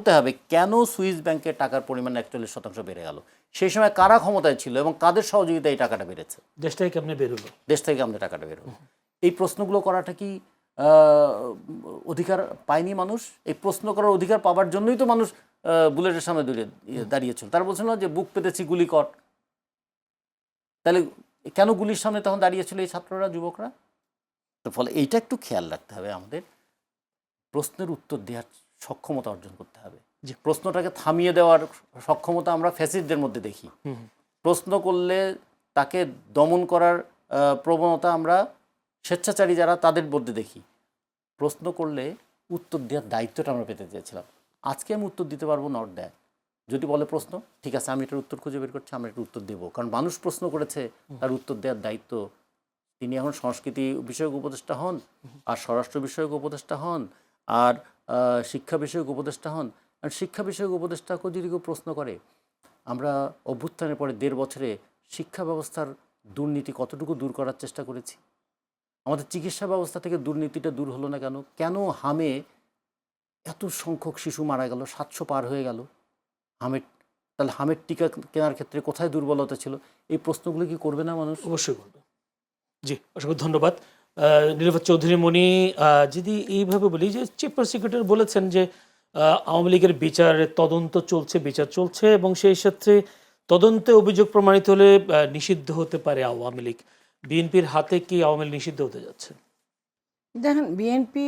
বলতে হবে কেন সুইস ব্যাংকের টাকার পরিমাণ 41% বেড়ে গেল, সেই সময় কারা ক্ষমতায় ছিল এবং কাদের সহযোগিতায় এই টাকাটা বেড়েছে, দেশ থেকে কেমনে বেরোলো, দেশ থেকে আমাদের টাকাটা বের হলো। এই প্রশ্নগুলো করাটা কি অধিকার পায়নি মানুষ? এই প্রশ্ন করার অধিকার পাওয়ার জন্যই তো মানুষ বুলেটের সামনে দাঁড়িয়েছিল। তারা বলছিল যে বুক পেতেছি গুলি কর। তাহলে কেন গুলির সামনে তখন দাঁড়িয়েছিল এই ছাত্ররা, যুবকরা? তো ফলে এইটা একটু খেয়াল রাখতে হবে, আমাদের প্রশ্নের উত্তর দেওয়ার সক্ষমতা অর্জন করতে হবে। যে প্রশ্নটাকে থামিয়ে দেওয়ার সক্ষমতা আমরা ফ্যাসিস্টদের মধ্যে দেখি, প্রশ্ন করলে তাকে দমন করার প্রবণতা আমরা স্বেচ্ছাচারী যারা তাদের মধ্যে দেখি। প্রশ্ন করলে উত্তর দেওয়ার দায়িত্বটা আমরা পেতে চেয়েছিলাম। আজকে আমি উত্তর দিতে পারবো নট দ্যাট। যদি বলে প্রশ্ন, ঠিক আছে আমি এটার উত্তর খুঁজে বের করছি, আমরা একটা উত্তর দেবো, কারণ মানুষ প্রশ্ন করেছে, তার উত্তর দেওয়ার দায়িত্ব। তিনি এখন সংস্কৃতি বিষয়ক উপদেষ্টা হন, আর স্বরাষ্ট্র বিষয়ক উপদেষ্টা হন, আর শিক্ষা বিষয়ক উপদেষ্টা হন। আর শিক্ষা বিষয়ক উপদেষ্টাকেও যদি কেউ প্রশ্ন করে, আমরা অভ্যুত্থানের পরে 1.5 বছরে শিক্ষা ব্যবস্থার দুর্নীতি কতটুকু দূর করার চেষ্টা করেছি? আমাদের চিকিৎসা ব্যবস্থা থেকে দুর্নীতিটা দূর হলো না কেন? কেন হামে এত সংখ্যক শিশু মারা গেল, 700 পার হয়ে গেল হামের? তাহলে হামের টিকা কেনার ক্ষেত্রে কোথায় দুর্বলতা ছিল? এই প্রশ্নগুলো কি করবে না মানুষ? অবশ্যই করবে। জি, অসংখ্য ধন্যবাদ নীলোফার চৌধুরী মনি। যদি এইভাবে বলি যে চিফ প্রসিকিউটর বলেছেন যে আওয়ামী লীগের বিচারের তদন্ত চলছে, বিচার চলছে, এবং সেই সাথে তদন্তে অভিযোগ প্রমাণিত হলে নিষিদ্ধ হতে পারে আওয়ামী লীগ। বিএনপির হাতে কি আওয়ামী লীগ নিষিদ্ধ হতে যাচ্ছে? দেখেন, বিএনপি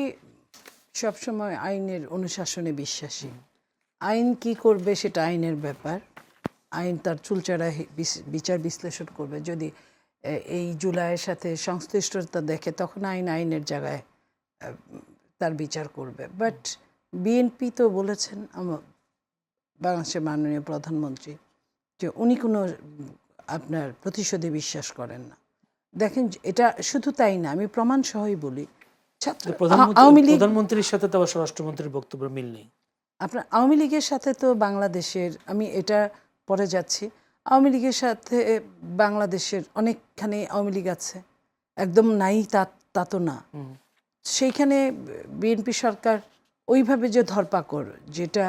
সবসময় আইনের অনুশাসনে বিশ্বাসী। আইন কি করবে সেটা আইনের ব্যাপার। আইন তার চুলচেরা বিচার বিশ্লেষণ করবে। যদি এই জুলাইয়ের সাথে সংশ্লিষ্টতা দেখে, তখন আইনের জায়গায় তার বিচার করবে। বাট বিএনপি তো বলেছেন, বাংলাদেশের মাননীয় প্রধানমন্ত্রী, যে উনি কোনো আপনার প্রতিশোধে বিশ্বাস করেন না। দেখেন, এটা শুধু তাই না, আমি প্রমাণ সহই বলি, প্রধানমন্ত্রীর সাথে তো স্বরাষ্ট্রমন্ত্রীর বক্তব্য মিল নেই। আপনার আওয়ামী লীগের সাথে তো বাংলাদেশের, আমি এটা পরে যাচ্ছি, আওয়ামী লীগের সাথে বাংলাদেশের অনেকখানি আওয়ামী লীগ আছে, একদম নাই তা তো না। সেইখানে বিএনপি সরকার ওইভাবে যে ধরপাকড়, যেটা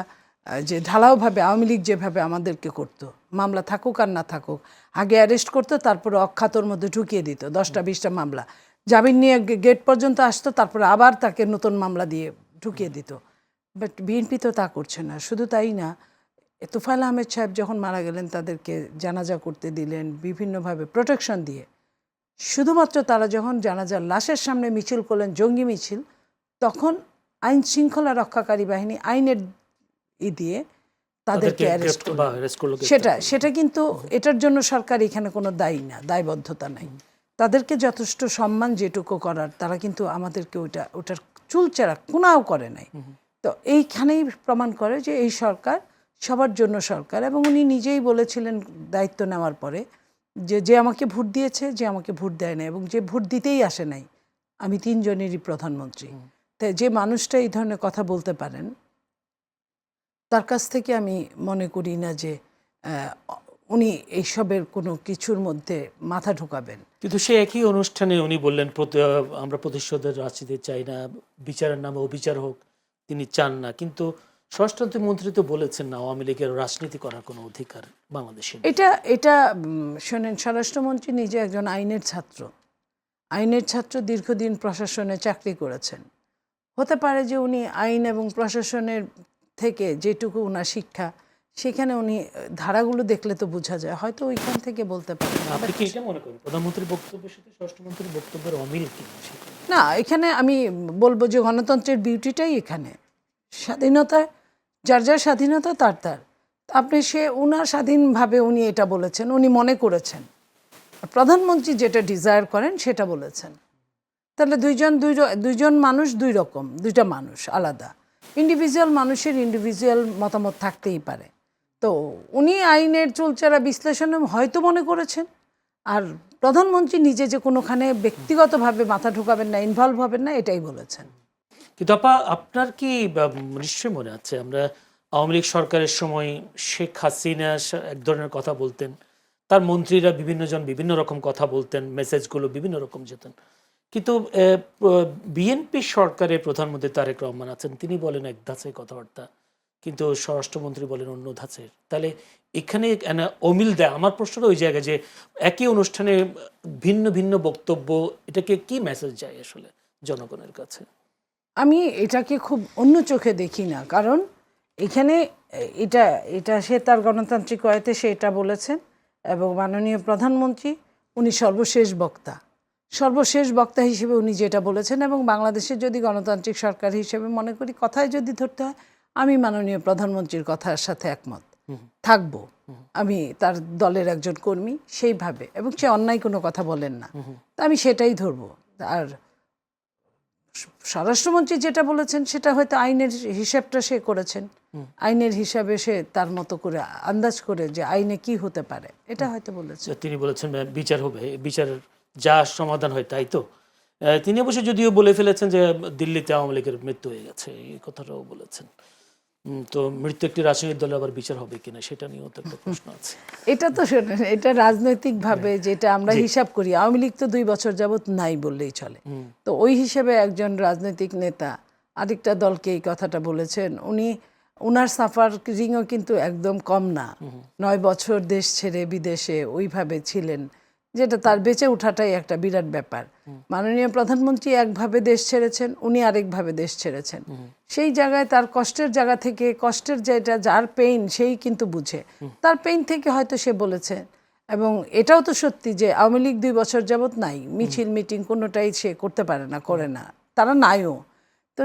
যে ঢালাওভাবে আওয়ামী লীগ যেভাবে আমাদেরকে করতো, মামলা থাকুক আর না থাকুক, আগে অ্যারেস্ট করতো, তারপরে অখ্যাতর মধ্যে ঢুকিয়ে দিত 10টা 20টা মামলা, জামিন নিয়ে গেট পর্যন্ত আসতো, তারপরে আবার তাকে নতুন মামলা দিয়ে ঢুকিয়ে দিত। বাট বিএনপি তো তা করছে না। শুধু তাই না, তোফায়েল আহমেদ সাহেব যখন মারা গেলেন, তাদেরকে জানাজা করতে দিলেন বিভিন্নভাবে প্রোটেকশন দিয়ে। শুধুমাত্র তারা যখন জানাজার লাশের সামনে মিছিল করলেন, জঙ্গি মিছিল, তখন আইন শৃঙ্খলা রক্ষাকারী বাহিনী আইনের দিয়ে তাদেরকে অ্যারেস্ট করলো। সেটা কিন্তু এটার জন্য সরকার এখানে কোনো দায়ী না, দায়বদ্ধতা নাই। তাদেরকে যথেষ্ট সম্মান যেটুকু করার, তারা কিন্তু আমাদেরকে ওটার চুলচেরা কোনাও করে নাই। তো এইখানেই প্রমাণ করে যে এই সরকার সবার জন্য সরকার। এবং উনি নিজেই বলেছিলেন দায়িত্ব নেওয়ার পরে, যে আমাকে ভোট দিয়েছে, যে আমাকে ভোট দেয় না, এবং যে ভোট দিতেই আসে নাই, আমি 3 জনেরই প্রধানমন্ত্রী। তাই যে মানুষটা এই ধরনের কথা বলতে পারেন, তার কাছ থেকে আমি মনে করি না যে উনি এইসবের কোনো কিছুর মধ্যে মাথা ঢোকাবেন। কিন্তু সে একই অনুষ্ঠানে উনি বললেন, আমরা প্রতিশোধের রাজনীতি চাই না, বিচারের নামে অবিচার হোক তিনি চান না। কিন্তু স্বরাষ্ট্রমন্ত্রী তো বলেছেন না আওয়ামী লীগের রাজনীতি করার কোনো অধিকার বাংলাদেশে। এটা শোনেন, স্বরাষ্ট্রমন্ত্রী নিজে একজন আইনের ছাত্র, দীর্ঘদিন প্রশাসনে চাকরি করেছেন। হতে পারে যে উনি আইন এবং প্রশাসনের থেকে যেটুকু ওনার শিক্ষা, সেখানে উনি ধারাগুলো দেখলে তো বোঝা যায়, হয়তো ওইখান থেকে বলতে পারেন। আপনি কি এটা মনে করেন প্রধানমন্ত্রীর বক্তব্যের সাথে স্বরাষ্ট্রমন্ত্রীর বক্তব্যের অমিল কি? না, এখানে আমি বলবো যে গণতন্ত্রের বিউটিটাই এখানে, স্বাধীনতা, যার যার স্বাধীনতা তার। আপনি উনার স্বাধীনভাবে উনি এটা বলেছেন, উনি মনে করেছেন। প্রধানমন্ত্রী যেটা ডিজায়ার করেন সেটা বলেছেন। তাহলে দুইজন মানুষ দুই রকম, দুইটা মানুষ আলাদা। ইন্ডিভিজুয়াল মানুষের ইন্ডিভিজুয়াল মতামত থাকতেই পারে। তো উনি আইনের চুলচেরা বিশ্লেষণে হয়তো মনে করেছেন, আর প্রধানমন্ত্রী নিজে যে কোনোখানে ব্যক্তিগতভাবে মাথা ঢোকাবেন না, ইনভলভ হবেন না, এটাই বলেছেন। কিন্তু আপনার কি নিশ্চয়ই মনে আছে, আমরা আওয়ামী লীগ সরকারের সময় শেখ হাসিনা এক ধরনের কথা বলতেন, তার মন্ত্রীরা বিভিন্ন রকম কথা বলতেন, মেসেজগুলো বিভিন্ন রকম যেতেন। কিন্তু বিএনপি সরকারের প্রধানমন্ত্রী তারেক রহমান আছেন, তিনি বলেন এক ধাঁচে কথাবার্তা, কিন্তু স্বরাষ্ট্রমন্ত্রী বলেন অন্য ধাঁচের। তাহলে এখানে অমিল দেয়। আমার প্রশ্নটা ওই জায়গায় যে একই অনুষ্ঠানে ভিন্ন ভিন্ন বক্তব্য, এটাকে কি মেসেজ যায় আসলে জনগণের কাছে? আমি এটাকে খুব অন্য চোখে দেখি না, কারণ এখানে এটা এটা সে তার গণতান্ত্রিক ওয়েতে সে এটা বলেছেন, এবং মাননীয় প্রধানমন্ত্রী উনি সর্বশেষ বক্তা হিসেবে উনি যেটা বলেছেন, এবং বাংলাদেশের যদি গণতান্ত্রিক সরকার হিসেবে মনে করি কথায় যদি ধরতে হয়, আমি মাননীয় প্রধানমন্ত্রীর কথার সাথে একমত থাকব। আমি তার দলের একজন কর্মী সেইভাবে, এবং সে অন্যায় কোনো কথা বলেন না, তা আমি সেটাই ধরবো। আর স্বরাষ্ট্রমন্ত্রী যেটা বলেছেন সেটা হয়তো আইনের হিসাবটা সে করেছেন, আইনের হিসাবে সে তার মতো করে আন্দাজ করে যে আইনে কি হতে পারে এটা হয়তো বলেছেন। তিনি বলেছেন বিচার হবে, বিচার যা সমাধান হয় তাই তো। তিনি অবশ্য যদিও বলে ফেলেছেন যে দিল্লিতে আওয়ামী লীগের মৃত্যু হয়ে গেছে, এই কথাটাও বলেছেন। তো মৃত্যু একটি রাজনৈতিক দলে আবার বিচার হবে কিনা সেটা নিয়েও তো একটা প্রশ্ন আছে। এটা তো শোনেন, এটা রাজনৈতিকভাবে যেটা আমরা হিসাব করি, আওয়ামী লীগ তো 2 বছর যাবত নাই বললেই চলে। তো ওই হিসেবে একজন রাজনৈতিক নেতা আরেকটা দলকে এই কথাটা বলেছেন, উনার সাফার রিংও কিন্তু একদম কম না। 9 বছর দেশ ছেড়ে বিদেশে ওইভাবে ছিলেন, যেটা তার বেঁচে ওঠাটাই একটা বিরাট ব্যাপার। মাননীয় প্রধানমন্ত্রী একভাবে দেশ ছেড়েছেন, উনি আরেকভাবে দেশ ছেড়েছেন। সেই জায়গায় তার কষ্টের জায়গা থেকে, কষ্টের যেটা যার পেইন সেই কিন্তু বুঝে, তার পেইন থেকে হয়তো সে বলেছে। এবং এটাও তো সত্যি যে আওয়ামী লীগ 2 বছর যাবত নাই, মিছিল মিটিং কোনোটাই সে করতে পারে না, করে না, তারা নাইও। তো